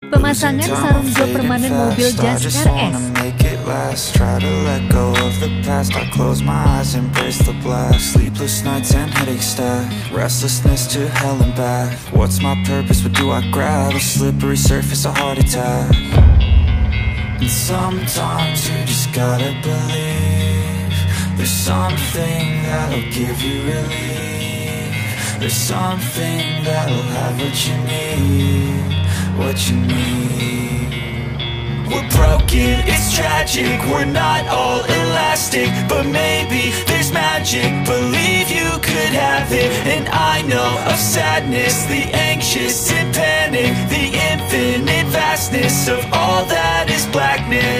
Pemasangan sarung jok permanen mobil Jas RS. Try to let go of the past. I close my eyes, embrace the blast. Sleepless nights and headaches stack. Restlessness to hell and back. What's my purpose? What do I grab? A slippery surface, a heart attack. And sometimes you just gotta believe there's something that'll give you relief. There's something that'll have what you need. What you need. We're broken, it's tragic, we're not all elastic, but maybe there's magic, believe you could have it. And I know of sadness, the anxious and panic, the infinite vastness of all that is blackness.